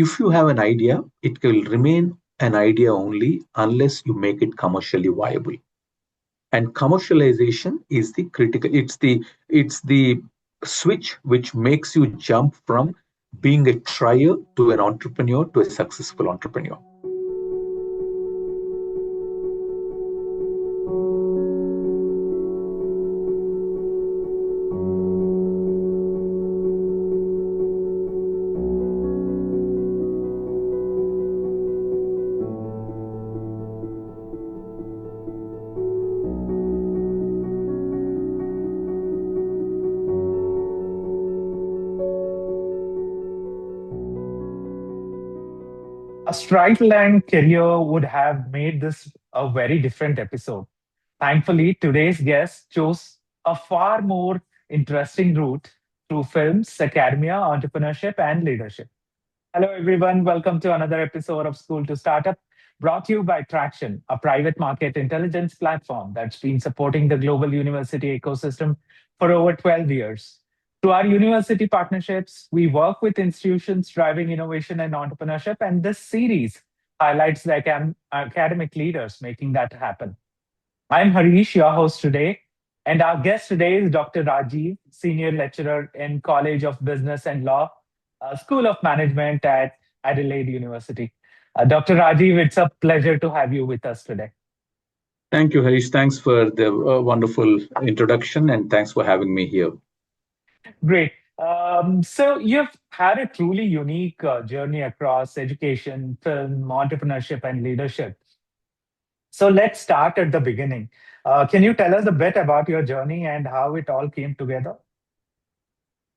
if you have an idea, it will remain an idea only unless you make it commercially viable. And commercialization is the critical, it's the switch which makes you jump from being a trier to an entrepreneur to a successful entrepreneur. A straight line career would have made this a very different episode. Thankfully, today's guest chose a far more interesting route through films, academia, entrepreneurship, and leadership. Hello, everyone. Welcome to another episode of School to Startup, brought to you by Traction, a private market intelligence platform that's been supporting the global university ecosystem for over 12 years. Through our university partnerships, we work with institutions driving innovation and entrepreneurship, and this series highlights the academic leaders making that happen. I'm Harish, your host today, and our guest today is Dr. Rajeev, Senior Lecturer in College of Business and Law, School of Management at Adelaide University. Dr. Rajeev, it's a pleasure to have you with us today. Thank you, Harish. Thanks for the wonderful introduction, and thanks for having me here. Great. So you've had a truly unique journey across education, film, entrepreneurship, and leadership. So let's start at the beginning. Can you tell us a bit about your journey and how it all came together?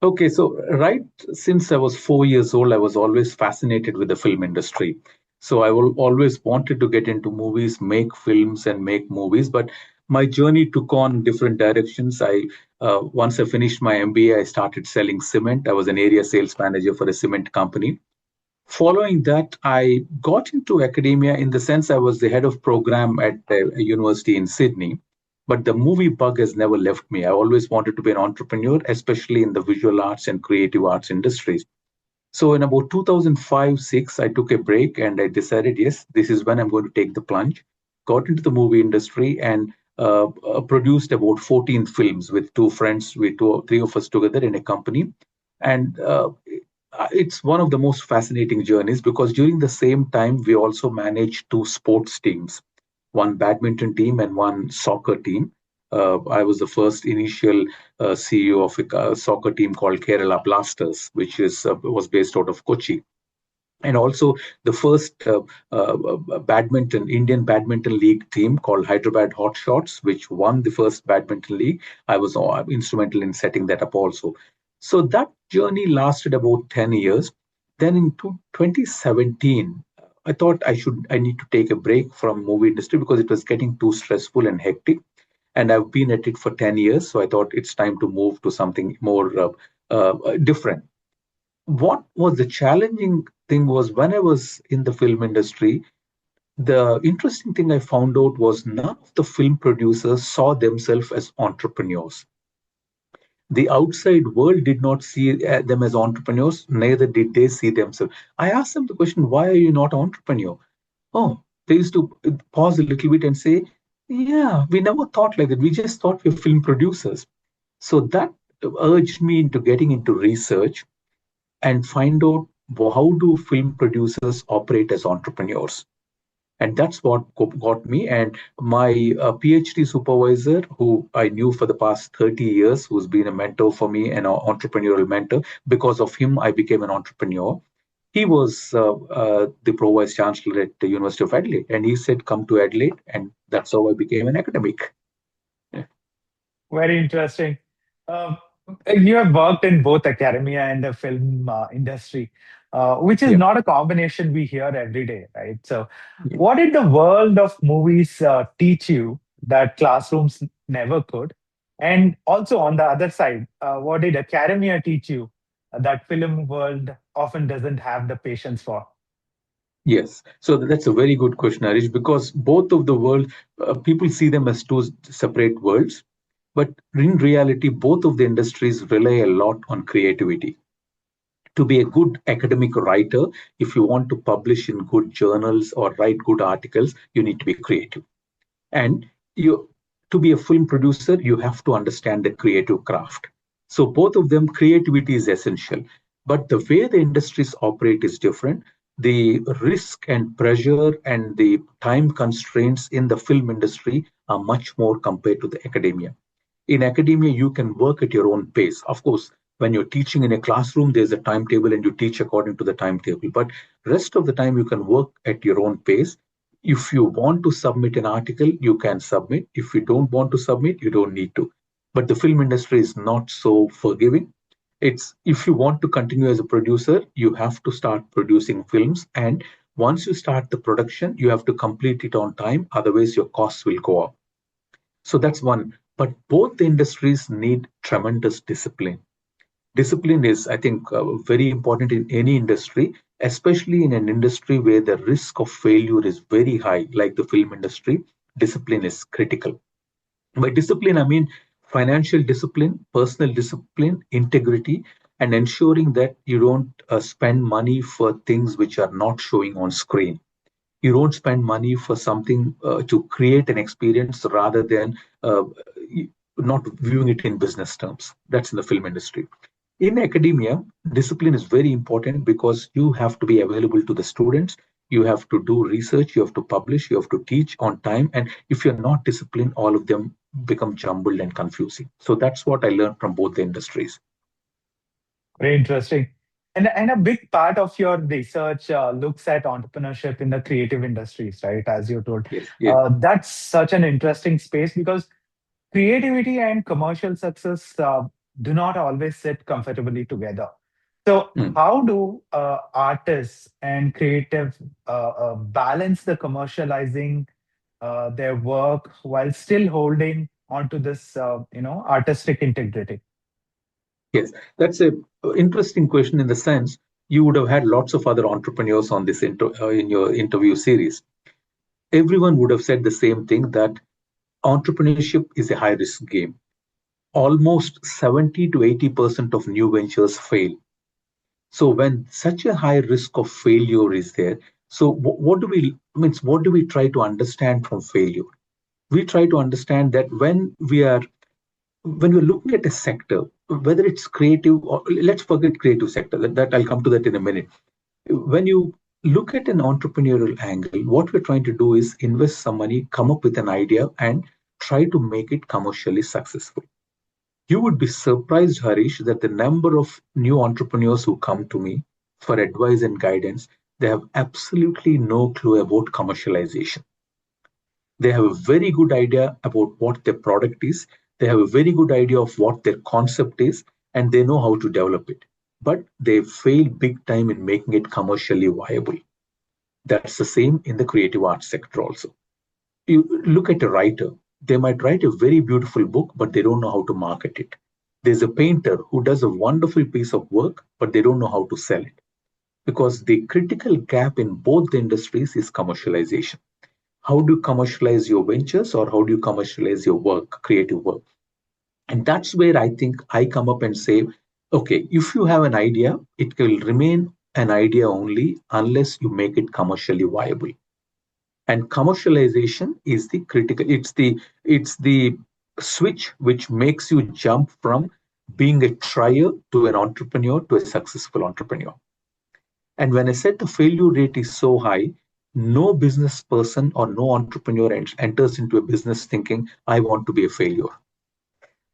Okay, so right since I was 4 years old, I was always fascinated with the film industry. So I will always wanted to get into movies, make films, and make movies. But my journey took on different directions. I once I finished my MBA, I started selling cement. I was an area sales manager for a cement company. Following that, I got into academia in the sense I was the head of program at a university in Sydney. But the movie bug has never left me. I always wanted to be an entrepreneur, especially in the visual arts and creative arts industries. So in about 2005-6, I took a break and I decided, yes, this is when I'm going to take the plunge. Got into the movie industry and produced about 14 films with two friends, with three of us together in a company. And it's one of the most fascinating journeys because during the same time, we also managed two sports teams, one badminton team and one soccer team. I was the first initial CEO of a soccer team called Kerala Blasters, which was based out of Kochi, and also the first badminton Indian badminton league team called Hyderabad Hot Shots, which won the first badminton league. I was instrumental in setting that up also. So that journey lasted about 10 years. Then in 2017, I thought I need to take a break from movie industry because it was getting too stressful and hectic. And I've been at it for 10 years. So I thought it's time to move to something more different. What was the challenging thing was when I was in the film industry, the interesting thing I found out was none of the film producers saw themselves as entrepreneurs. The outside world did not see them as entrepreneurs, neither did they see themselves. I asked them the question, why are you not an entrepreneur? Oh, they used to pause a little bit and say, yeah, we never thought like that. We just thought we're film producers. So that urged me into getting into research and find out how do film producers operate as entrepreneurs. And that's what got me. And my PhD supervisor, who I knew for the past 30 years, who's been a mentor for me and an entrepreneurial mentor, because of him, I became an entrepreneur. He was the pro vice chancellor at the University of Adelaide, and he said, "Come to Adelaide," and that's how I became an academic. Yeah. Very interesting. Uh, you have worked in both academia and the film industry, which is Yeah. not a combination we hear every day, right? So, Yeah. what did the world of movies teach you that classrooms never could? And also on the other side, what did academia teach you that film world often doesn't have the patience for? Yes, so that's a very good question, Arish, because both of the world people see them as two separate worlds, but in reality, both of the industries rely a lot on creativity. To be a good academic writer, if you want to publish in good journals or write good articles, you need to be creative. And you, to be a film producer, you have to understand the creative craft. So both of them, creativity is essential. But the way the industries operate is different. The risk and pressure and the time constraints in the film industry are much more compared to the academia. In academia, you can work at your own pace. Of course, when you're teaching in a classroom, there's a timetable and you teach according to the timetable. But rest of the time, you can work at your own pace. If you want to submit an article, you can submit. If you don't want to submit, you don't need to. But the film industry is not so forgiving. It's if you want to continue as a producer, you have to start producing films. And once you start the production, you have to complete it on time. Otherwise, your costs will go up. So that's one. But both the industries need tremendous discipline. Discipline is, I think, very important in any industry, especially in an industry where the risk of failure is very high, like the film industry. Discipline is critical. By discipline, I mean financial discipline, personal discipline, integrity, and ensuring that you don't spend money for things which are not showing on screen. You don't spend money for something to create an experience rather than uh, not viewing it in business terms. That's in the film industry. In academia, discipline is very important because you have to be available to the students. You have to do research, you have to publish, you have to teach on time. And if you're not disciplined, all of them become jumbled and confusing. So that's what I learned from both the industries. Very interesting. And a big part of your research looks at entrepreneurship in the creative industries, right? As you told, Yes, yes. that's such an interesting space because creativity and commercial success do not always sit comfortably together. So, Mm. how do artists and creative balance the commercializing their work while still holding onto this, artistic integrity? Yes, that's a interesting question in the sense you would have had lots of other entrepreneurs on this in your interview series. Everyone would have said the same thing that entrepreneurship is a high risk game. Almost 70 to 80% of new ventures fail. So when such a high risk of failure is there, so what do we means what do we try to understand from failure? We try to understand that when we're looking at a sector, whether it's creative or let's forget creative sector, that I'll come to that in a minute. When you look at an entrepreneurial angle, what we're trying to do is invest some money, come up with an idea, and try to make it commercially successful. You would be surprised, Harish, that the number of new entrepreneurs who come to me for advice and guidance, they have absolutely no clue about commercialization. They have a very good idea about what their product is, they have a very good idea of what their concept is, and they know how to develop it. But they fail big time in making it commercially viable. That's the same in the creative arts sector also. You look at a writer, they might write a very beautiful book, but they don't know how to market it. There's a painter who does a wonderful piece of work, but they don't know how to sell it. Because the critical gap in both the industries is commercialization. How do you commercialize your ventures or how do you commercialize your work, creative work? And that's where I think I come up and say, okay, if you have an idea, it will remain an idea only unless you make it commercially viable. And commercialization is the critical, it's the switch which makes you jump from being a trier to an entrepreneur to a successful entrepreneur. And when I said the failure rate is so high, no business person or no entrepreneur enters into a business thinking, I want to be a failure.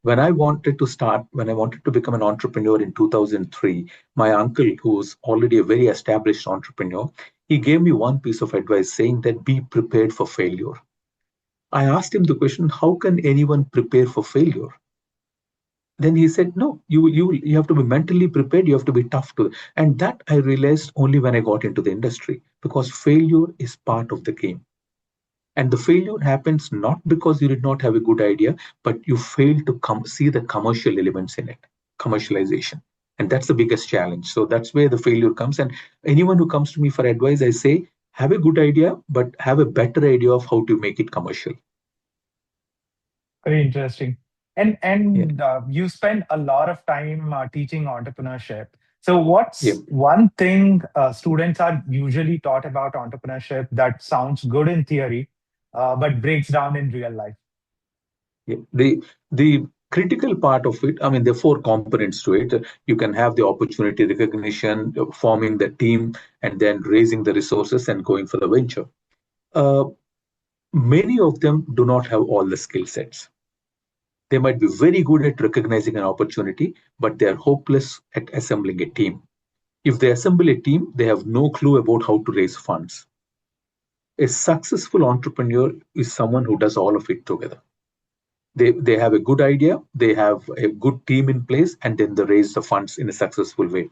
When I wanted to become an entrepreneur in 2003, my uncle, who's already a very established entrepreneur, he gave me one piece of advice saying that be prepared for failure. I asked him the question, how can anyone prepare for failure? Then he said, no, you have to be mentally prepared, you have to be tough to. And that I realized only when I got into the industry, because failure is part of the game. And the failure happens not because you did not have a good idea, but you failed to see the commercial elements in it, commercialization. And that's the biggest challenge. So that's where the failure comes. And anyone who comes to me for advice, I say, have a good idea, but have a better idea of how to make it commercial. Very interesting. And Yeah. and you spend a lot of time teaching entrepreneurship. So, Yeah. what's one thing students are usually taught about entrepreneurship that sounds good in theory, but breaks down in real life? Yeah. The critical part of it, I mean, there are four components to it. You can have the opportunity recognition, forming the team, and then raising the resources and going for the venture. Uh, Many of them do not have all the skill sets. They might be very good at recognizing an opportunity, but they are hopeless at assembling a team. If they assemble a team, they have no clue about how to raise funds. A successful entrepreneur is someone who does all of it together. They have a good idea, they have a good team in place, and then they raise the funds in a successful way.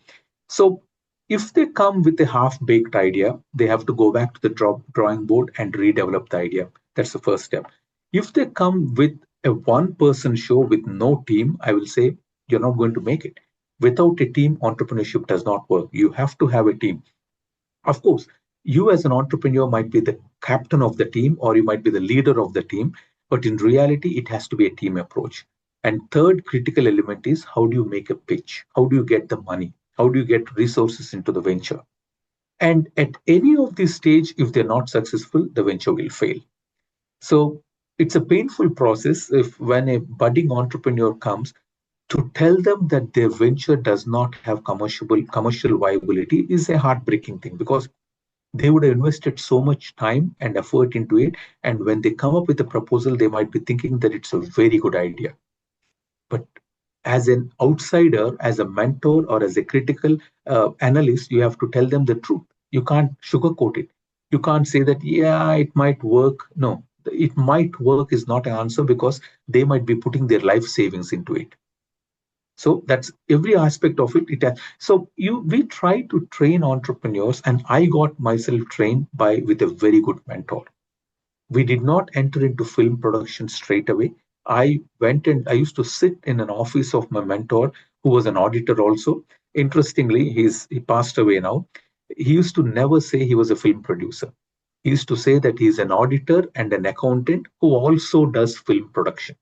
So if they come with a half-baked idea, they have to go back to the drawing board and redevelop the idea. That's the first step. If they come with a one-person show with no team, I will say you're not going to make it. Without a team, entrepreneurship does not work. You have to have a team. Of course, you as an entrepreneur might be the captain of the team or you might be the leader of the team, but in reality, it has to be a team approach. And third critical element is how do you make a pitch? How do you get the money? How do you get resources into the venture? And at any of this stage, if they're not successful, the venture will fail. So it's a painful process if when a budding entrepreneur comes to tell them that their venture does not have commercial viability is a heartbreaking thing because they would have invested so much time and effort into it. And when they come up with a proposal, they might be thinking that it's a very good idea. But as an outsider, as a mentor, or as a critical analyst, you have to tell them the truth. You can't sugarcoat it. You can't say that, yeah, it might work. No, it might work is not an answer because they might be putting their life savings into it. So that's every aspect of it. So we try to train entrepreneurs, and I got myself trained by with a very good mentor. We did not enter into film production straight away. I went and I used to sit in an office of my mentor, who was an auditor also. Interestingly, he passed away now. He used to never say he was a film producer. He used to say that he's an auditor and an accountant who also does film production.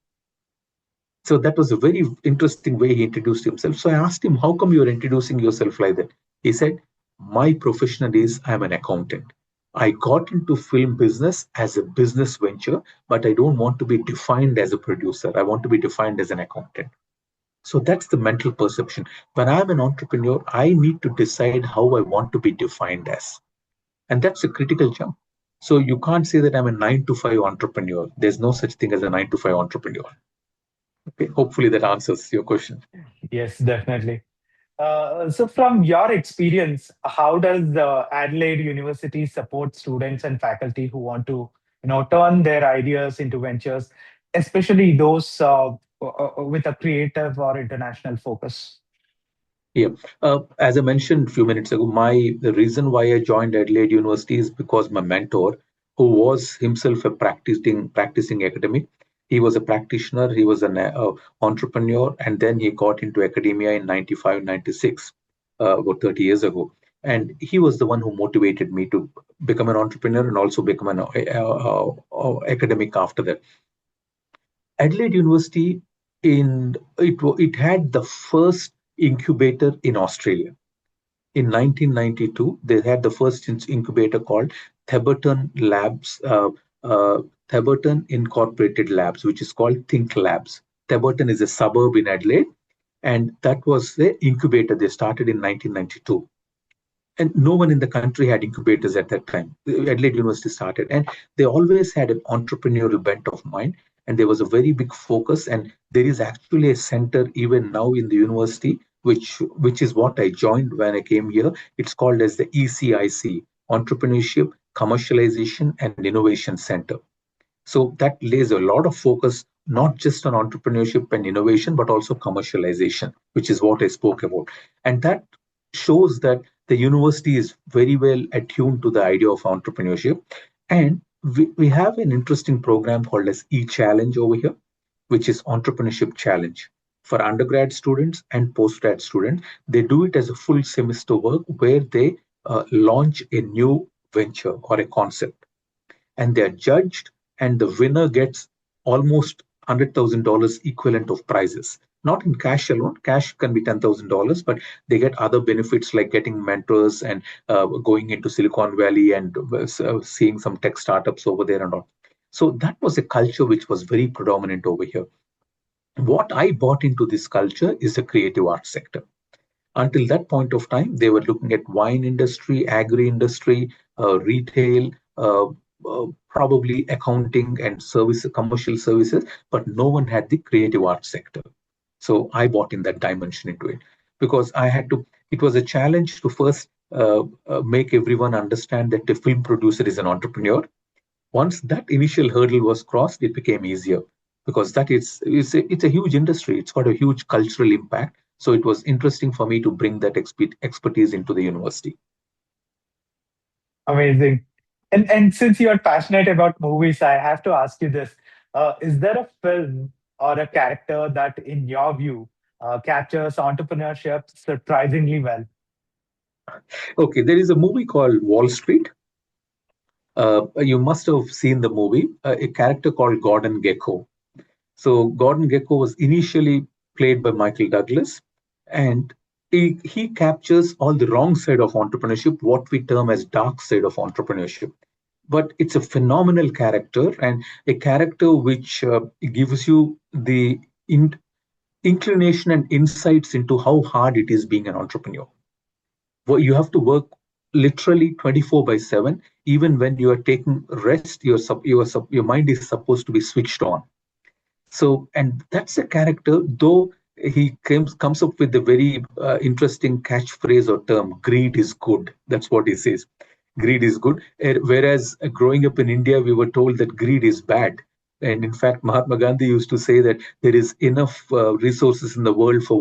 So that was a very interesting way he introduced himself. So I asked him, how come you're introducing yourself like that? He said, my profession is I'm an accountant. I got into film business as a business venture, but I don't want to be defined as a producer. I want to be defined as an accountant. So that's the mental perception. When I'm an entrepreneur, I need to decide how I want to be defined as. And that's a critical jump. So you can't say that I'm a 9 to 5 entrepreneur. There's no such thing as a 9 to 5 entrepreneur. Okay, hopefully that answers your question. Yes, definitely. So, from your experience, how does Adelaide University support students and faculty who want to, turn their ideas into ventures, especially those with a creative or international focus? Yeah. As I mentioned a few minutes ago, the reason why I joined Adelaide University is because my mentor, who was himself a practicing academic, he was a practitioner, he was an entrepreneur, and then he got into academia in 95, 96, about 30 years ago. And he was the one who motivated me to become an entrepreneur and also become an academic after that. Adelaide University it had the first incubator in Australia. In 1992, they had the first incubator called Theberton Labs, Theberton Incorporated Labs, which is called Think Labs. Theberton is a suburb in Adelaide, and that was the incubator. They started in 1992, and no one in the country had incubators at that time. Adelaide University started, and they always had an entrepreneurial bent of mind, and there was a very big focus. And there is actually a center even now in the university, which is what I joined when I came here. It's called as the ECIC, Entrepreneurship, Commercialization, and Innovation Center. So that lays a lot of focus not just on entrepreneurship and innovation, but also commercialization, which is what I spoke about. And that shows that the university is very well attuned to the idea of entrepreneurship. And we have an interesting program called as e-challenge over here, which is entrepreneurship challenge for undergrad students and postgrad students. They do it as a full semester work where they launch a new venture or a concept, and they're judged, and the winner gets almost $100,000 equivalent of prizes. not in cash alone. Cash can be $10,000, but they get other benefits like getting mentors and going into Silicon Valley and seeing some tech startups over there and all. So that was a culture which was very predominant over here. What I bought into this culture is the creative arts sector. Until that point of time, they were looking at wine industry, agri industry, retail, probably accounting and service, commercial services, but no one had the creative arts sector. So I bought in that dimension into it because I had to. It was a challenge to first make everyone understand that the film producer is an entrepreneur. Once that initial hurdle was crossed, it became easier because that is it's a huge industry. It's got a huge cultural impact. So it was interesting for me to bring that expertise into the university. Amazing. And since you are passionate about movies, I have to ask you this. Is there a film or a character that, in your view, captures entrepreneurship surprisingly well? Okay, there is a movie called Wall Street. You must have seen the movie. A character called Gordon Gekko. So Gordon Gekko was initially played by Michael Douglas, and he captures all the wrong side of entrepreneurship, what we term as dark side of entrepreneurship. But it's a phenomenal character and a character which gives you the inclination and insights into how hard it is being an entrepreneur. Well, you have to work literally 24 by 7. Even when you are taking rest, your mind is supposed to be switched on. So, and that's a character, though comes up with a very interesting catchphrase or term, greed is good. That's what he says. Greed is good. Whereas growing up in India, we were told that greed is bad. And in fact, Mahatma Gandhi used to say that there is enough resources in the world for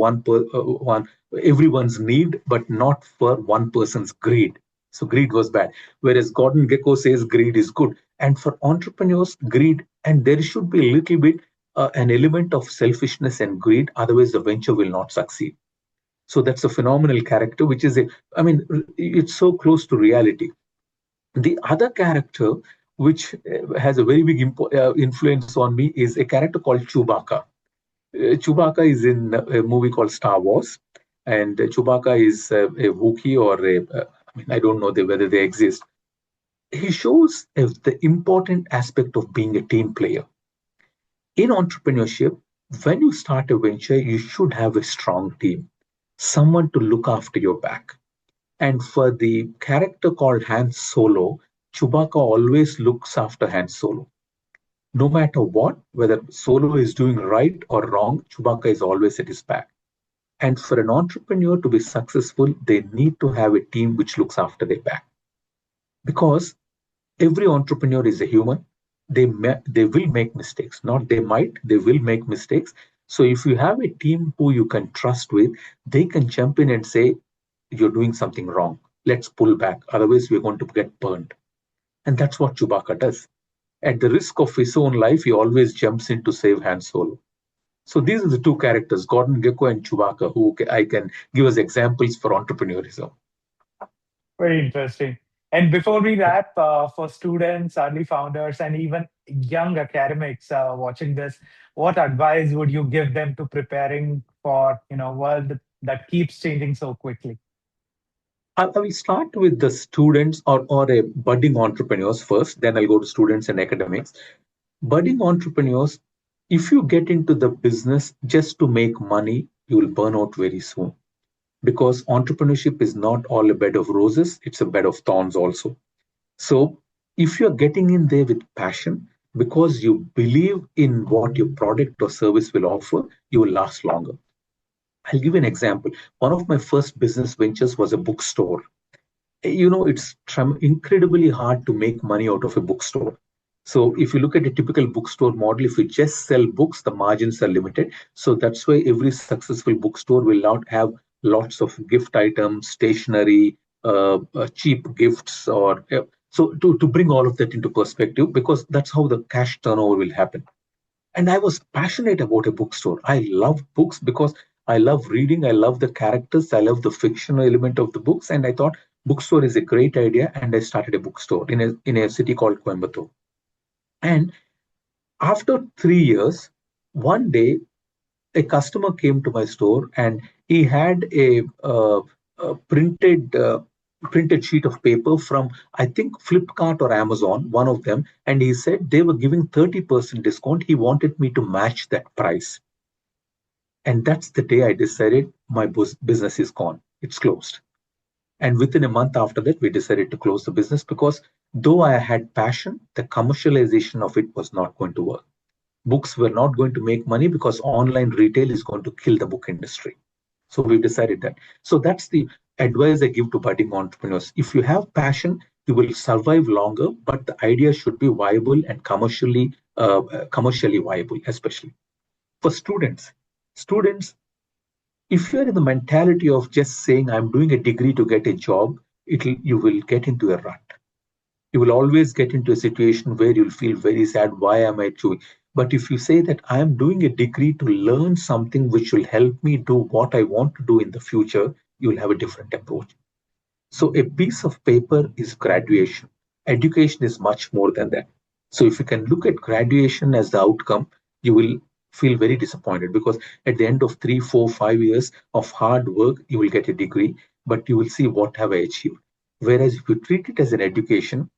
everyone's need, but not for one person's greed. So greed was bad. Whereas Gordon Gekko says greed is good. And for entrepreneurs, greed, and there should be a little bit an element of selfishness and greed, otherwise the venture will not succeed. So that's a phenomenal character, which is I mean, it's so close to reality. The other character, which has a very big influence on me, is a character called Chewbacca. Chewbacca is in a movie called Star Wars, and Chewbacca is a Wookiee or I mean, I don't know whether they exist. He shows the important aspect of being a team player. In entrepreneurship, when you start a venture, you should have a strong team, someone to look after your back. And for the character called Han Solo, Chewbacca always looks after Han Solo. No matter what, whether Solo is doing right or wrong, Chewbacca is always at his back. And for an entrepreneur to be successful, they need to have a team which looks after their back. Because every entrepreneur is a human. They will make mistakes. Not they might, they will make mistakes. So if you have a team who you can trust with, they can jump in and say, you're doing something wrong. Let's pull back. Otherwise, we're going to get burned. And that's what Chewbacca does. At the risk of his own life, he always jumps in to save Han Solo. So these are the two characters, Gordon Gekko and Chewbacca, who I can give as examples for entrepreneurism. Very interesting. And before we wrap, for students, early founders, and even young academics watching this, what advice would you give them to preparing for world that keeps changing so quickly? I will start with the students or a budding entrepreneurs first, then I'll go to students and academics. Budding entrepreneurs, if you get into the business just to make money, you will burn out very soon because entrepreneurship is not all a bed of roses, it's a bed of thorns also. So, if you're getting in there with passion because you believe in what your product or service will offer, you will last longer. I'll give you an example. One of my first business ventures was a bookstore. It's incredibly hard to make money out of a bookstore. So if you look at a typical bookstore model, if you just sell books, the margins are limited. So that's why every successful bookstore will not have lots of gift items, stationery, cheap gifts, or so to bring all of that into perspective, because that's how the cash turnover will happen. And I was passionate about a bookstore. I love books because I love reading. I love the characters. I love the fictional element of the books. And I thought bookstore is a great idea. And I started a bookstore in a city called Coimbatore. And after 3 years, one day a customer came to my store and he had a printed sheet of paper from, I think, Flipkart or Amazon, one of them, and he said they were giving 30% discount. He wanted me to match that price. And that's the day I decided my business is gone. It's closed. And within a month after that, we decided to close the business because though I had passion, the commercialization of it was not going to work. Books were not going to make money because online retail is going to kill the book industry. So we decided that. So that's the advice I give to budding entrepreneurs. If you have passion, you will survive longer, but the idea should be viable and commercially viable, especially for students. Students, if you're in the mentality of just saying I'm doing a degree to get a job, you will get into a rut. You will always get into a situation where you'll feel very sad. Why am I doing? But if you say that I am doing a degree to learn something which will help me do what I want to do in the future, you'll have a different approach. So a piece of paper is graduation. Education is much more than that. So if you can look at graduation as the outcome, you will feel very disappointed because at the end of 3, 4, 5 years of hard work, you will get a degree, but you will see what have I achieved. Whereas if you treat it as an education,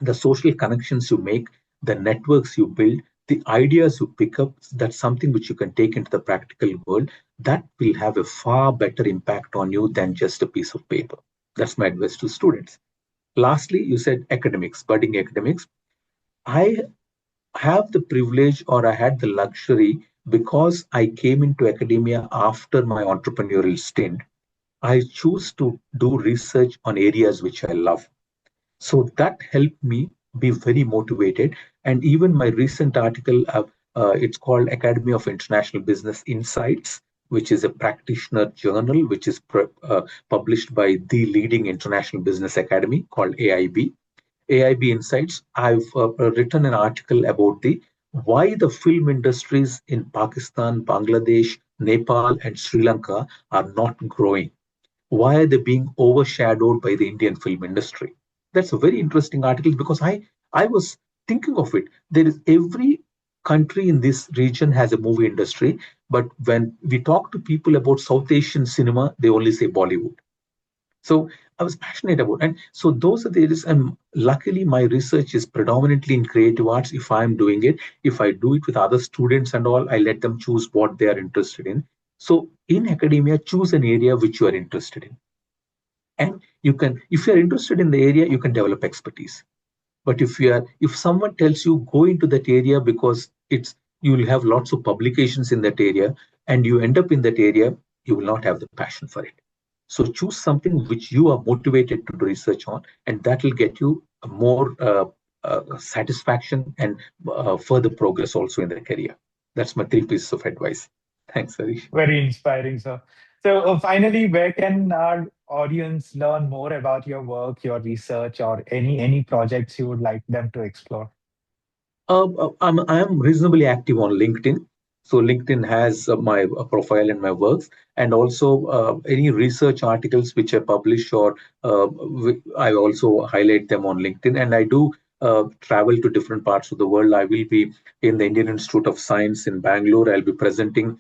the social connections you make, the networks you build, the ideas you pick up, that's something which you can take into the practical world. That will have a far better impact on you than just a piece of paper. That's my advice to students. Lastly, you said academics, budding academics. I have the privilege, or I had the luxury, because I came into academia after my entrepreneurial stint. I choose to do research on areas which I love. So that helped me be very motivated. And even my recent article, it's called Academy of International Business Insights, which is a practitioner journal, which is published by the leading international business academy called AIB. AIB Insights. I've written an article about the why the film industries in Pakistan, Bangladesh, Nepal, and Sri Lanka are not growing. Why are they being overshadowed by the Indian film industry? That's a very interesting article because I was thinking of it. There is every country in this region has a movie industry, but when we talk to people about South Asian cinema, they only say Bollywood. So I was passionate about, and so those are the areas. And luckily, my research is predominantly in creative arts. If I'm doing it, if I do it with other students and all, I let them choose what they are interested in. So in academia, choose an area which you are interested in, and you can, if you are interested in the area, you can develop expertise. But if someone tells you go into that area because it's, you will have lots of publications in that area, and you end up in that area, you will not have the passion for it. So choose something which you are motivated to do research on, and that will get you a more satisfaction and further progress also in the career. That's my 3 pieces of advice. Thanks, Harish. Very inspiring, sir. So, finally, where can our audience learn more about your work, your research, or any projects you would like them to explore? I'm reasonably active on LinkedIn. So LinkedIn has my profile and my works, and also any research articles which I publish, or I also highlight them on LinkedIn. And I do travel to different parts of the world. I will be in the Indian Institute of Science in Bangalore. I'll be presenting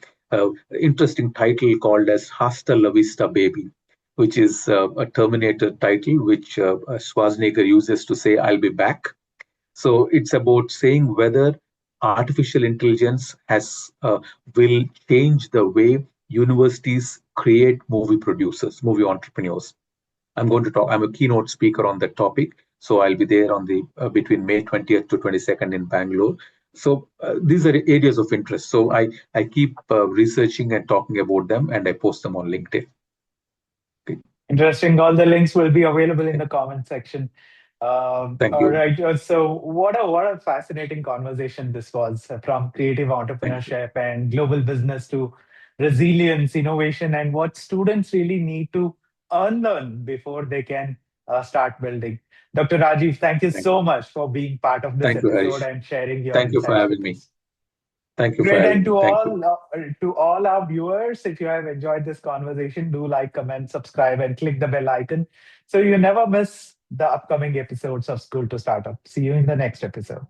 interesting title called as Hasta La Vista Baby, which is a Terminator title, which Schwarzenegger uses to say, I'll be back. So it's about saying whether artificial intelligence will change the way universities create movie producers, movie entrepreneurs. I'm going to talk. I'm a keynote speaker on that topic, so I'll be there on the between May 20th to 22nd in Bangalore. So these are areas of interest. So I keep researching and talking about them, and I post them on LinkedIn. Okay. Interesting. All the links will be available in the comment section. Thank All you. right. So, what a fascinating conversation this was, from creative Thank you. entrepreneurship and global business to resilience, innovation, and what students really need to unlearn before they can start building. Dr. Rajiv, thank you Thank you. so much for being part of this Thank you, episode Harish. and sharing your Thank you for insights having with me. us. Thank you for Great, having and me. Thank you. to all our viewers, if you have enjoyed this conversation, do like, comment, subscribe, and click the bell icon so you never miss the upcoming episodes of School to Startup. See you in the next episode.